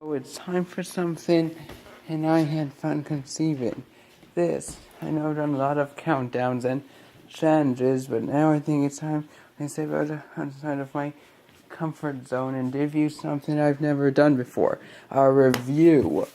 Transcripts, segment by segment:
So it's time for something, and I had fun conceiving this. I know I've done a lot of countdowns and challenges, but now I think it's time to step outside of my comfort zone and give you something I've never done before. A review.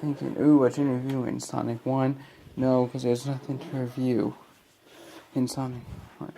Thinking, ooh, what's in review in Sonic 1? No, because there's nothing to review in Sonic 1.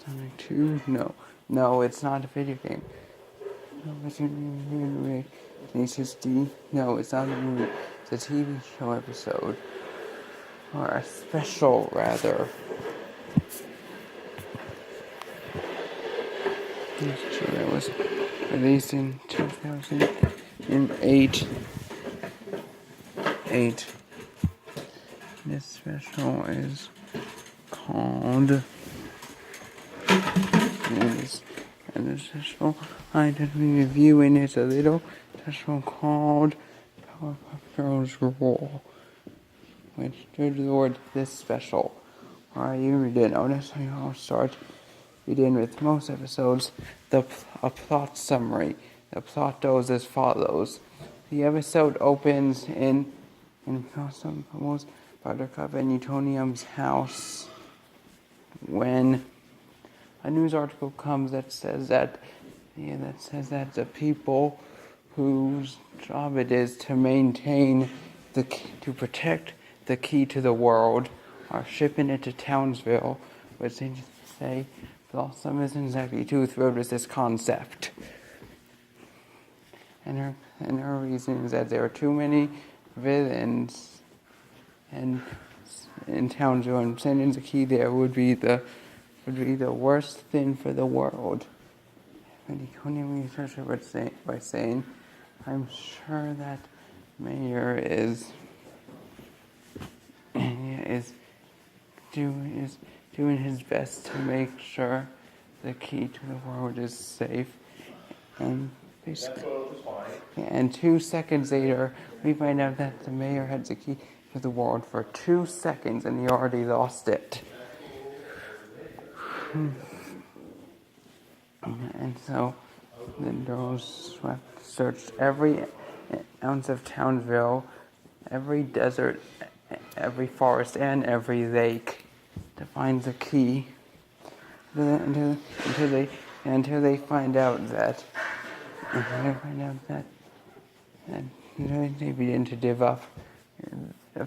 Sonic 2? No. No, it's not a video game. No, it's a movie. HSD? No, it's not a movie. It's a TV show episode. Or a special, rather. This show that was released in 2008. This special is called... And the special I did be reviewing is a little special called Powerpuff Girls Roll, which did the word this special. Alright, you read it. Notice how I'll start. Begin with most episodes, a plot summary. The plot goes as follows. The episode opens in almost Buttercup and Utonium's house when a news article comes that says that the people whose job it is to maintain to protect the key to the world are shipping it to Townsville, which they say Blossom isn't exactly too thrilled with this concept. And her reason is that there are too many villains and in Townsville, and sending the key there would be the worst thing for the world. And the Econium researcher would say by saying, I'm sure that Mayor is doing his best to make sure the key to the world is safe. And basically, and 2 seconds later, we find out that the mayor had the key to the world for 2 seconds, and he already lost it. And so the girls searched every ounce of Townsville, every desert, every forest, and every lake to find the key. Until they find out that they begin to give up.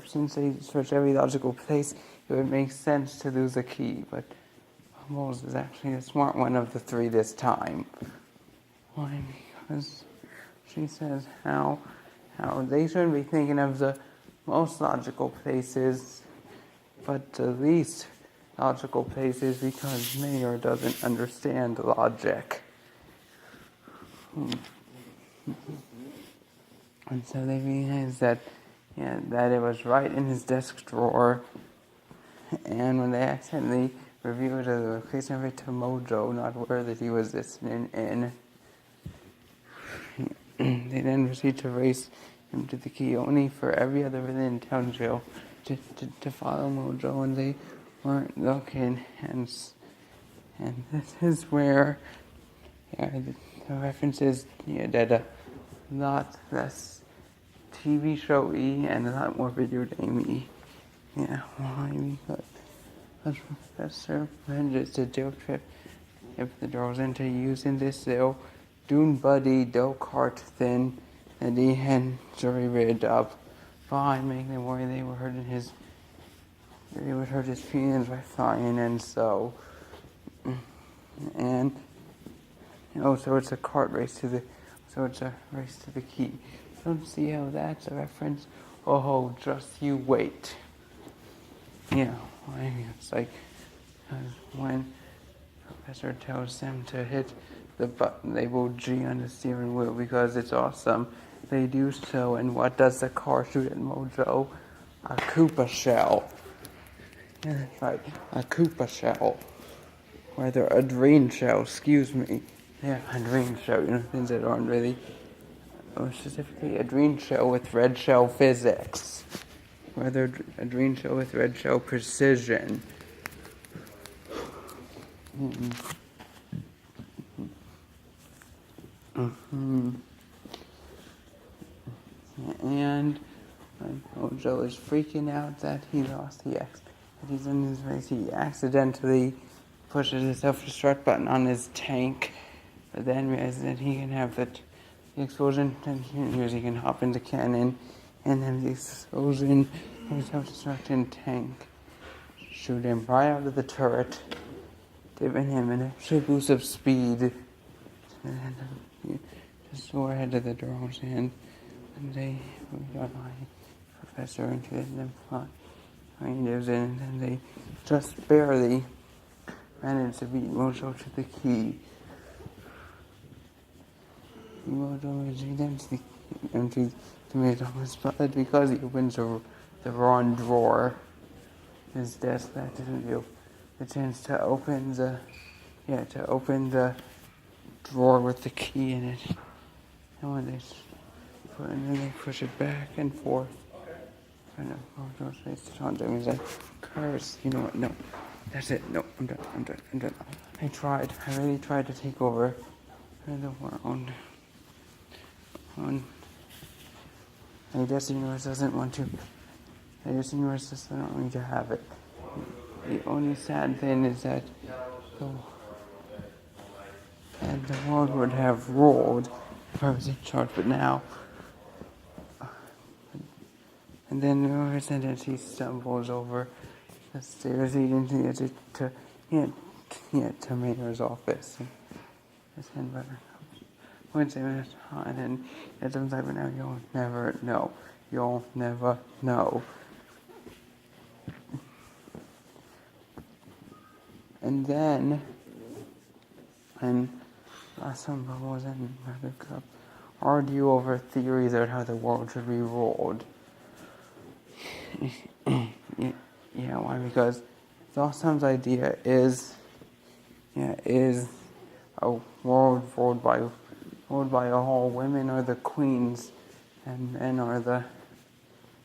Since they search every logical place, it would make sense to lose a key, but Bumbles is actually the smart one of the three this time. Why? Because she says how they shouldn't be thinking of the most logical places, but the least logical places, because Mayor doesn't understand logic. And so they realize that it was right in his desk drawer, and when they accidentally reviewed the location of it to Mojo, not aware that he was listening in, they then proceed to race him to the key, only for every other villain in Townsville to follow Mojo, and they weren't looking, and this is where the reference is that a lot less TV show-y and a lot more video game-y. Yeah, why? Because Professor manages to guilt trip if the girls into using this little Dune Buddy go-kart thing that he had jury rigged up by making them worry they would hurt his feelings by flying, and so so it's a kart race it's a race to the key. Don't see how that's a reference. Oh, just you wait. Yeah, it's like when Professor tells them to hit the button labeled G on the steering wheel because it's awesome. They do so, and what does the car shoot at Mojo? A Koopa shell. Yeah, that's right, a Koopa shell. Rather, a dream shell, excuse me. Yeah, a dream shell, things that aren't really... specifically a dream shell with red shell physics. Rather, a dream shell with red shell precision. Mhm. And Mojo is freaking out that he lost that he's in his race. He accidentally pushes the self-destruct button on his tank, but then realizes that he can have the explosion, and he can hop into cannon, and then the explosion of the self-destructing tank shoot him right out of the turret, giving him an extra boost of speed, and just soar ahead of the drones, and they got my professor into them finders, and then they just barely managed to beat Mojo to the key. Mojo is empty the middle but because he opens the wrong drawer. His desk that didn't give the chance to open the drawer with the key in it. And when they push it back and forth. And Mojo's face to taunt him. He's like, curse, you know what? No. That's it. No, I'm done. I really tried to take over the world. I guess the universe doesn't want to. I guess the universe doesn't want me to have it. The only sad thing is that the world would have rolled if I was in charge, but now. And then the other sentence, he stumbles over the stairs leading to Mayor's office. And Wednesday was on, and it's like, but now you'll never know. You'll never know. And then, some bubbles and Mother Cup argue over theories about how the world should be ruled. Yeah, why? Because Dawson's idea is a world ruled by all women are the queens and men are the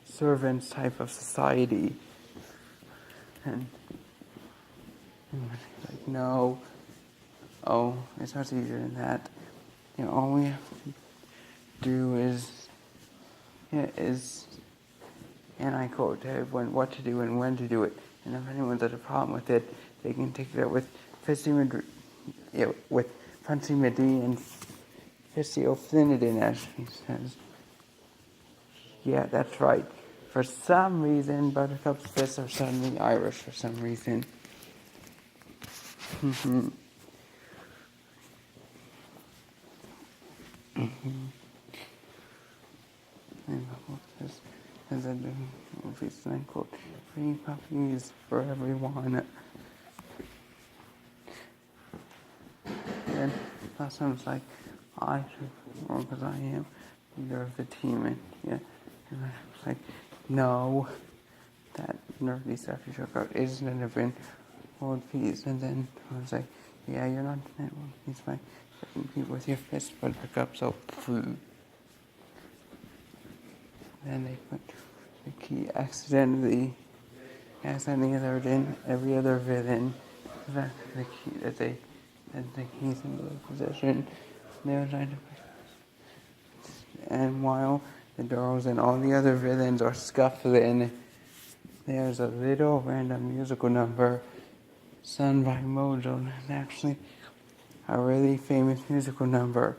servants type of society. And like, no. Oh, it's much easier than that. All we have to do is, and I quote, what to do and when to do it. And if anyone's got a problem with it, they can take it up with Fancy Midi and Physiophinidin, as he says. Yeah, that's right. For some reason, Buttercup's fists are suddenly Irish for some reason. As I do movies, and I quote, free puppies for everyone. And last time was like, I should, or because I am leader of the team, and and I was like, no, that nerdy stuff you took out isn't even world peace. And then I was like, yeah, you're not world peace by hitting people with your fist, but pick up, so food. Then they put the key accidentally in every other villain. The key that the keys in their possession. They were trying to. And while the girls and all the other villains are scuffling, there's a little random musical number sung by Mojo. It's actually a really famous musical number.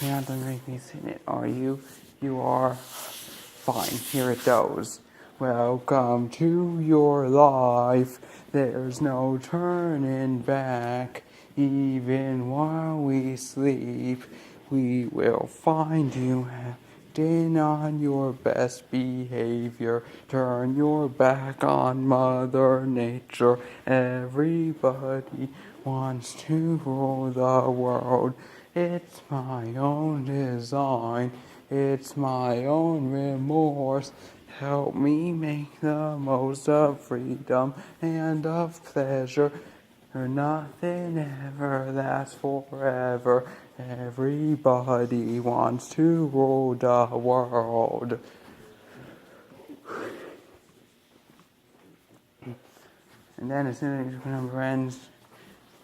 You're not going to make me sing it, are you? You are. Fine, here it goes. Welcome to your life. There's no turning back. Even while we sleep, we will find you acting on your best behavior. Turn your back on Mother Nature. Everybody wants to rule the world. It's my own design. It's my own remorse. Help me make the most of freedom and of pleasure. Nothing ever lasts forever. Everybody wants to rule the world. And then as soon as the number ends,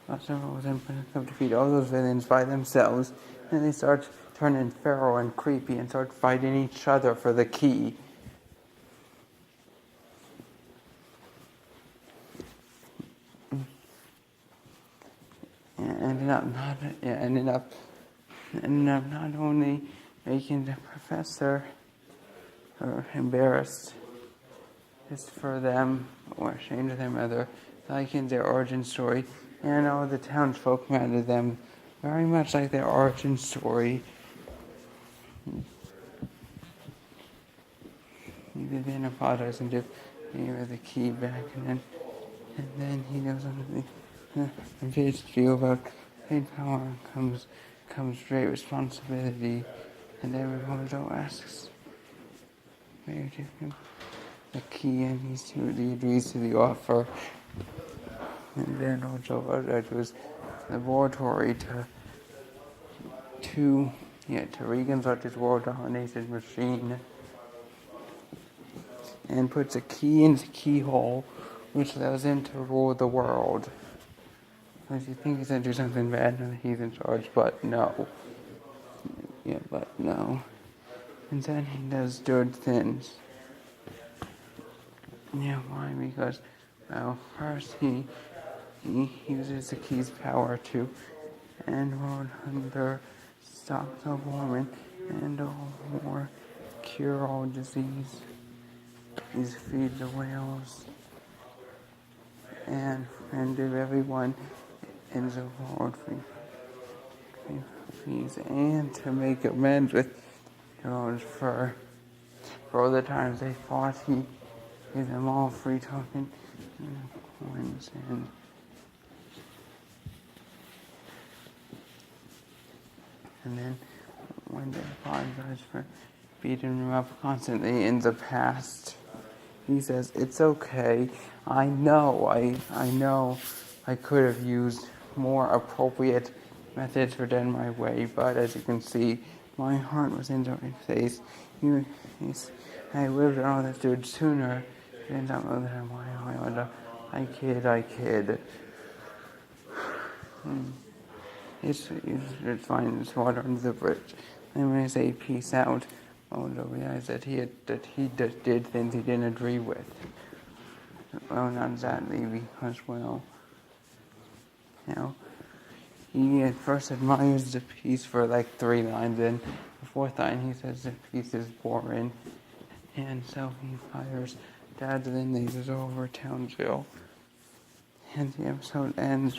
Buster rolls in to defeat all those villains by themselves, and they start turning feral and creepy and start fighting each other for the key. Ended up not only making the professor embarrassed just for them or ashamed of their mother, liking their origin story, and all the townsfolk mad at them very much like their origin story. He then apologizes and gave her the key back, and then he goes on to page 2 about great power comes great responsibility, and everyone asks Mary to him the key, and he agrees to the offer. And then also goes to his laboratory to reconstruct his world domination machine, and puts a key into the keyhole, which allows him to rule the world. Because you think he's gonna do something bad now that he's in charge, but no. Yeah, but no. And then he does good things. Yeah, why? Because, well, first he uses the key's power to end world hunger, stop the warming, and more cure all disease. He's feed the whales and give everyone in the world fees, and to make amends with those for all the times they fought. He gave them all free token coins, and then when they apologized for beating him up constantly in the past, he says, "It's okay. I know I could have used more appropriate methods for getting my way, but as you can see, my heart was in the right place. I would have done all this dude sooner. And I kid. It's fine. It's water under the bridge. And when I say peace out, Odo realized that he did things he didn't agree with. Well, not exactly, because, well, he at first admires the piece for like 3 lines, and the 4th line he says the piece is boring, and so he fires Dad, and then leaves over Townsville. And the episode ends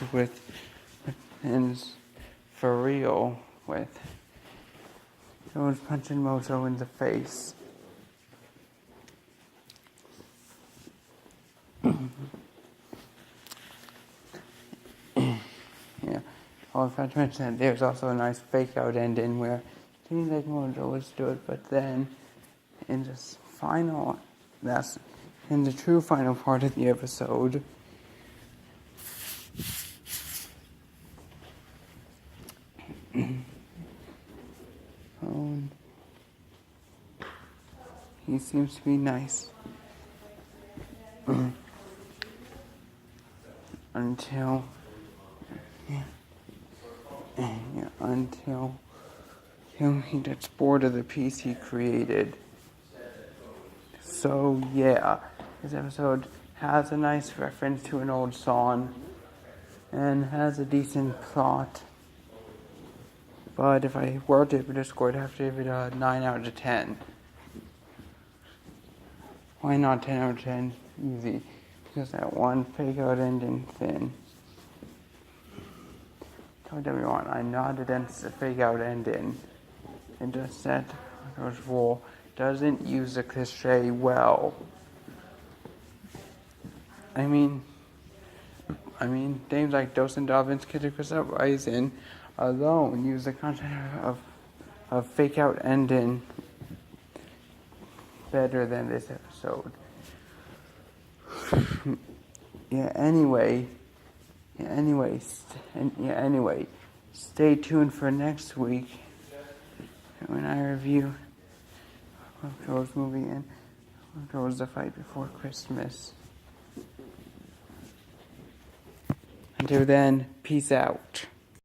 for real with George punching Mozo in the face. Yeah. Oh, I forgot to mention that there's also a nice fake out ending where it seems like Mojo was good, but then in the true final part of the episode, he seems to be nice. Until he gets bored of the piece he created. So yeah, this episode has a nice reference to an old song and has a decent plot. But if I were to give it a score, I'd have to give it a 9 out of 10. Why not 10 out of 10? Easy. Because that one fake out ending thing. Don't everyone, I'm not against the fake out ending. It just that George Rule doesn't use the cliche well. I mean, names like Dos and Dobbins, Kid Chris Uprising alone use the concept of fake out ending better than this episode. Anyway, stay tuned for next week when I review Joe's movie and Joe's The Fight Before Christmas. Until then, peace out.